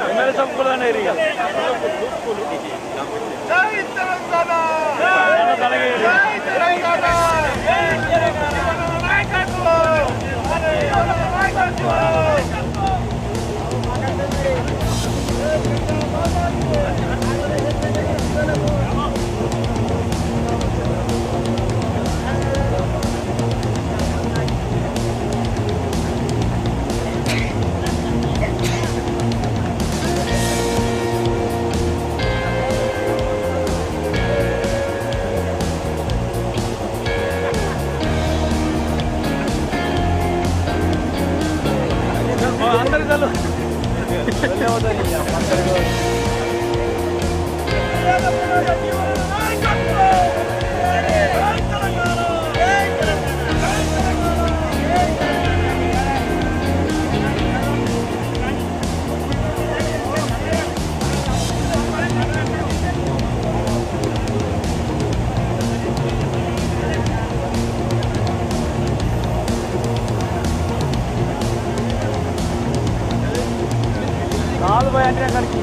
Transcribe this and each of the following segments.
MLA సంపులనే area జై తెలంగాణ జై తెలంగాణ జై తెలంగాణ నాయకత్వం అందరి చాలు కాదు పోయి అంటే అక్కడికి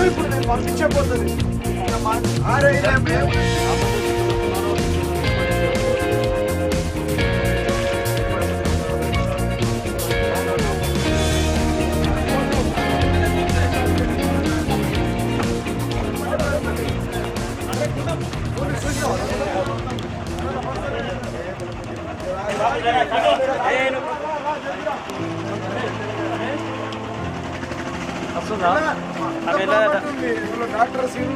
ఇప్పుడు నేను పంపించబోతుంది డాక్టర్ సీన్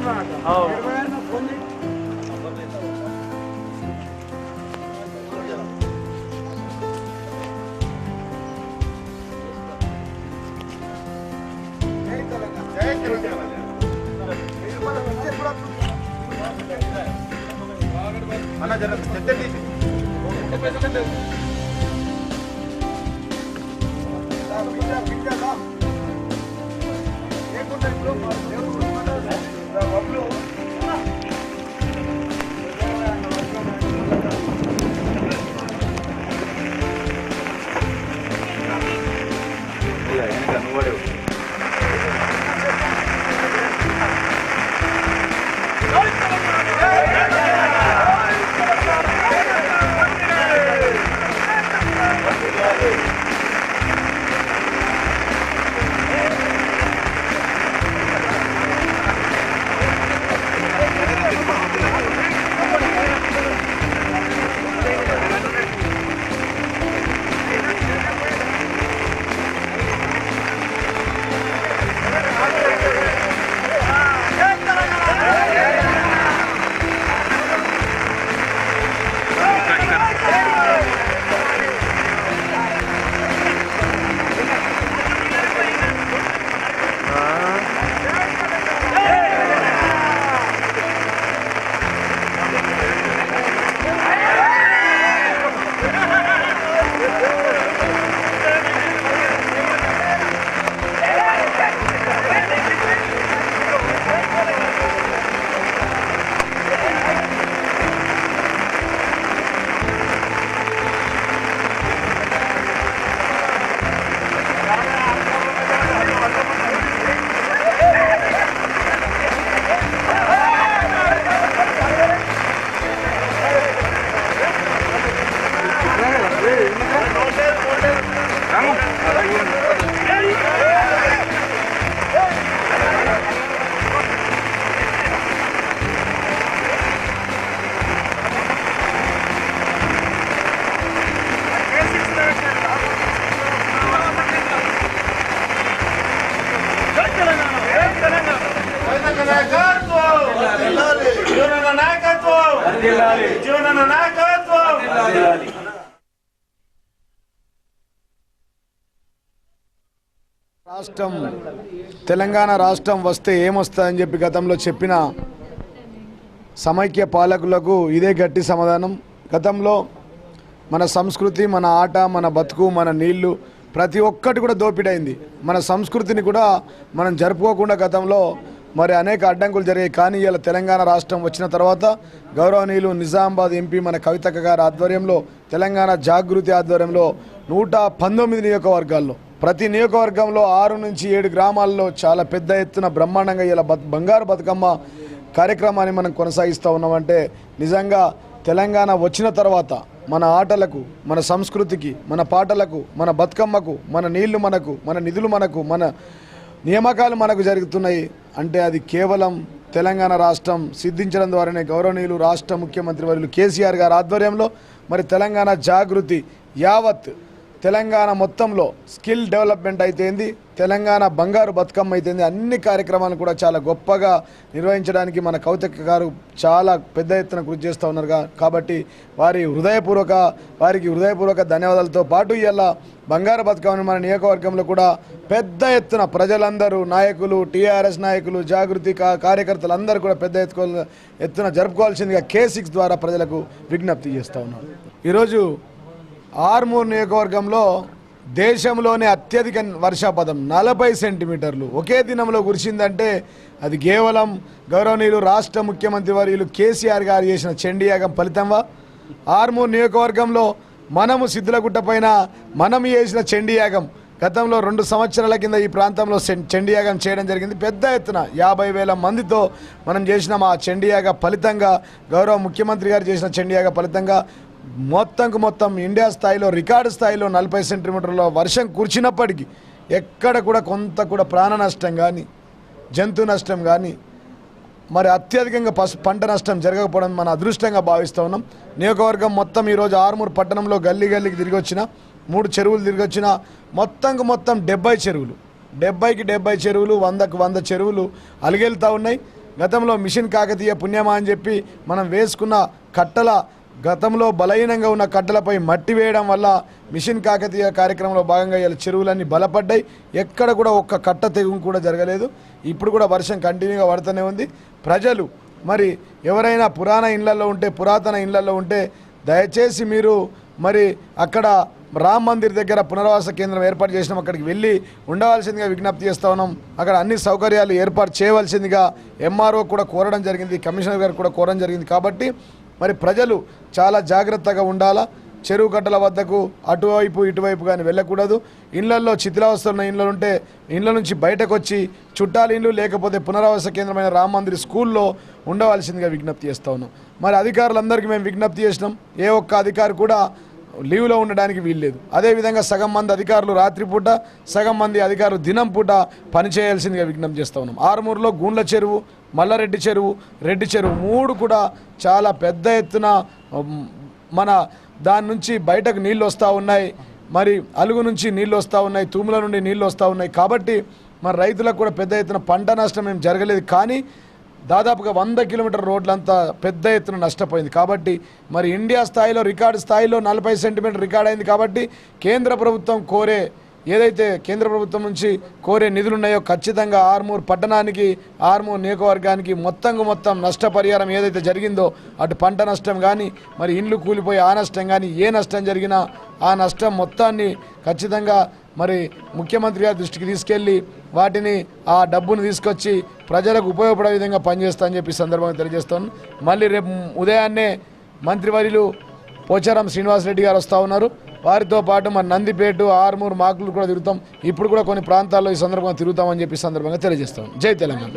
అన్న జర రాష్ట్రం తెలంగాణ రాష్ట్రం వస్తే ఏమొస్తుందని చెప్పి గతంలో చెప్పిన సమైక్య పాలకులకు ఇదే గట్టి సమాధానం. గతంలో మన సంస్కృతి, మన ఆట, మన బతుకు, మన నీళ్లు ప్రతి ఒక్కటి కూడా దోపిడైంది. మన సంస్కృతిని కూడా మనం జరుపుకోకుండా గతంలో మరి అనేక అడ్డంకులు జరిగాయి. కానీ ఇలా తెలంగాణ రాష్ట్రం వచ్చిన తర్వాత గౌరవనీయులు నిజామాబాద్ ఎంపీ మన కవితక్క గారి ఆధ్వర్యంలో, తెలంగాణ జాగృతి ఆధ్వర్యంలో 119 నియోజకవర్గాల్లో ప్రతి నియోజకవర్గంలో 6 నుంచి 7 గ్రామాల్లో చాలా పెద్ద ఎత్తున బ్రహ్మాండంగా ఇలా బంగారు బతుకమ్మ కార్యక్రమాన్ని మనం కొనసాగిస్తూ ఉన్నామంటే నిజంగా తెలంగాణ వచ్చిన తర్వాత మన ఆటలకు, మన సంస్కృతికి, మన పాటలకు, మన బతుకమ్మకు, మన నీళ్లు మనకు, మన నిధులు మనకు, మన నియామకాలు మనకు జరుగుతున్నాయి అంటే అది కేవలం తెలంగాణ రాష్ట్రం సిద్ధించడం ద్వారానే. గౌరవనీయులు రాష్ట్ర ముఖ్యమంత్రి వర్యులు కేసీఆర్ గారి ఆధ్వర్యంలో మరి తెలంగాణ జాగృతి యావత్ తెలంగాణ మొత్తంలో స్కిల్ డెవలప్మెంట్ అయితేంది, తెలంగాణ బంగారు బతుకమ్మ అయితేంది, అన్ని కార్యక్రమాలను కూడా చాలా గొప్పగా నిర్వహించడానికి మన కవితక్క గారు చాలా పెద్ద ఎత్తున కృషి చేస్తూ ఉన్నారు. కాబట్టి వారికి హృదయపూర్వక ధన్యవాదాలతో పాటు ఇలా బంగారు బతుకమ్మని మన నియోజకవర్గంలో కూడా పెద్ద ఎత్తున ప్రజలందరూ, నాయకులు, టీఆర్ఎస్ నాయకులు, జాగృతి కార్యకర్తలు అందరూ కూడా పెద్ద ఎత్తున జరుపుకోవాల్సిందిగా K6 ద్వారా ప్రజలకు విజ్ఞప్తి చేస్తూ ఉన్నారు. ఈరోజు ఆర్మూర్ నియోజకవర్గంలో దేశంలోనే అత్యధిక వర్షపాతం 40 సెంటీమీటర్లు ఒకే దినంలో కురిసిందంటే అది కేవలం గౌరవనీయులు రాష్ట్ర ముఖ్యమంత్రి వర్యులు కేసీఆర్ గారు చేసిన చండీయాగం ఫలితంగా. ఆర్మూర్ నియోజకవర్గంలో మనము సిద్ధులగుట్ట పైన మనం చేసిన చండీయాగం గతంలో 2 సంవత్సరాల కింద ఈ ప్రాంతంలో చండీయాగం చేయడం జరిగింది. పెద్ద ఎత్తున 50,000 మందితో మనం చేసిన ఆ చండీయాగ ఫలితంగా, గౌరవ ముఖ్యమంత్రి గారు చేసిన చండీయాగ ఫలితంగా మొత్తం ఇండియా స్థాయిలో, రికార్డు స్థాయిలో 40 సెంటీమీటర్ల వర్షం కురిచినప్పటికీ ఎక్కడ కూడా కొంత కూడా ప్రాణ నష్టం కానీ, జంతు నష్టం కానీ, మరి అత్యధికంగా పంట నష్టం జరగకపోవడం మన అదృష్టంగా భావిస్తూ ఉన్నాం. నియోజకవర్గం మొత్తం ఈరోజు ఆర్మూర్ పట్టణంలో గల్లీకి తిరిగి వచ్చిన, 3 చెరువులు తిరిగి వచ్చిన, మొత్తం 70 చెరువులు, 70 చెరువులు, 100కు 100 చెరువులు అలిగెళ్తూ ఉన్నాయి. గతంలో మిషన్ కాకతీయ పుణ్యమా అని చెప్పి మనం వేసుకున్న కట్టల, గతంలో బలహీనంగా ఉన్న కట్టలపై మట్టి వేయడం వల్ల మిషన్ కాకతీయ కార్యక్రమంలో భాగంగా ఇలా చెరువులన్నీ బలపడ్డాయి. ఎక్కడ కూడా ఒక్క కట్ట తెగు కూడా జరగలేదు. ఇప్పుడు కూడా వర్షం కంటిన్యూగా పడుతూనే ఉంది. ప్రజలు మరి ఎవరైనా పురాతన ఇళ్లలో ఉంటే దయచేసి మీరు మరి అక్కడ రామ్ మందిర్ దగ్గర పునరావాస కేంద్రం ఏర్పాటు చేసినాం, అక్కడికి వెళ్ళి ఉండవలసిందిగా విజ్ఞప్తి చేస్తూ ఉన్నాం. అక్కడ అన్ని సౌకర్యాలు ఏర్పాటు చేయవలసిందిగా MRO కూడా కోరడం జరిగింది, కమిషనర్ గారు కూడా కోరడం జరిగింది. కాబట్టి మరి ప్రజలు చాలా జాగ్రత్తగా ఉండాలా. చెరువు కట్టల వద్దకు అటువైపు ఇటువైపు కానీ వెళ్ళకూడదు. ఇళ్లలో శిథిలావస్థలు ఉన్న ఇళ్ళు ఉంటే ఇళ్ళ నుంచి బయటకు వచ్చి చుట్టాల ఇళ్ళు లేకపోతే పునరావాస కేంద్రమైన రామ్ మందిర్ స్కూల్లో ఉండవలసిందిగా విజ్ఞప్తి చేస్తూ ఉన్నాం. మరి అధికారులందరికీ మేము విజ్ఞప్తి చేసినాం, ఏ ఒక్క అధికారి కూడా లీవ్లో ఉండడానికి వీల్లేదు. అదేవిధంగా సగం మంది అధికారులు రాత్రిపూట, సగం మంది అధికారులు దినం పూట పనిచేయాల్సిందిగా విజ్ఞప్తి చేస్తూ ఉన్నాం. ఆర్మూర్లో గూండ్ల చెరువు, మల్లారెడ్డి చెరువు, రెడ్డి చెరువు 3 కూడా చాలా పెద్ద ఎత్తున మన దాని నుంచి బయటకు నీళ్ళు వస్తూ ఉన్నాయి. మరి అలుగు నుంచి నీళ్ళు వస్తూ ఉన్నాయి, తూముల నుండి నీళ్ళు వస్తూ ఉన్నాయి. కాబట్టి మరి రైతులకు కూడా పెద్ద ఎత్తున పంట నష్టం ఏం జరగలేదు. కానీ దాదాపుగా 100 కిలోమీటర్ రోడ్లంతా పెద్ద ఎత్తున నష్టపోయింది. కాబట్టి మరి ఇండియా స్థాయిలో, రికార్డు స్థాయిలో 40 సెంటీమీటర్ రికార్డ్ అయింది. కాబట్టి కేంద్ర ప్రభుత్వం ఏదైతే కేంద్ర ప్రభుత్వం నుంచి కోరే నిధులు ఉన్నాయో ఖచ్చితంగా ఆర్మూర్ పట్టణానికి, ఆర్మూర్ నియోజకవర్గానికి మొత్తం నష్టపరిహారం ఏదైతే జరిగిందో అటు పంట నష్టం కానీ, మరి ఇండ్లు కూలిపోయి ఆ నష్టం కానీ, ఏ నష్టం జరిగినా ఆ నష్టం మొత్తాన్ని ఖచ్చితంగా మరి ముఖ్యమంత్రి గారి దృష్టికి తీసుకెళ్ళి వాటిని, ఆ డబ్బును తీసుకొచ్చి ప్రజలకు ఉపయోగపడే విధంగా పనిచేస్తా అని చెప్పి సందర్భంగా తెలియజేస్తాను. మళ్ళీ రేపు ఉదయాన్నే మంత్రివర్యులు పోచారం శ్రీనివాసరెడ్డి గారు వస్తూ ఉన్నారు. వారితో పాటు మన నందిపేట, ఆర్మూర్, మాకులు కూడా తిరుగుతాం. ఇప్పుడు కూడా కొన్ని ప్రాంతాల్లో ఈ సందర్భంగా తిరుగుతామని చెప్పి సందర్భంగా తెలియజేస్తాం. జై తెలంగాణ.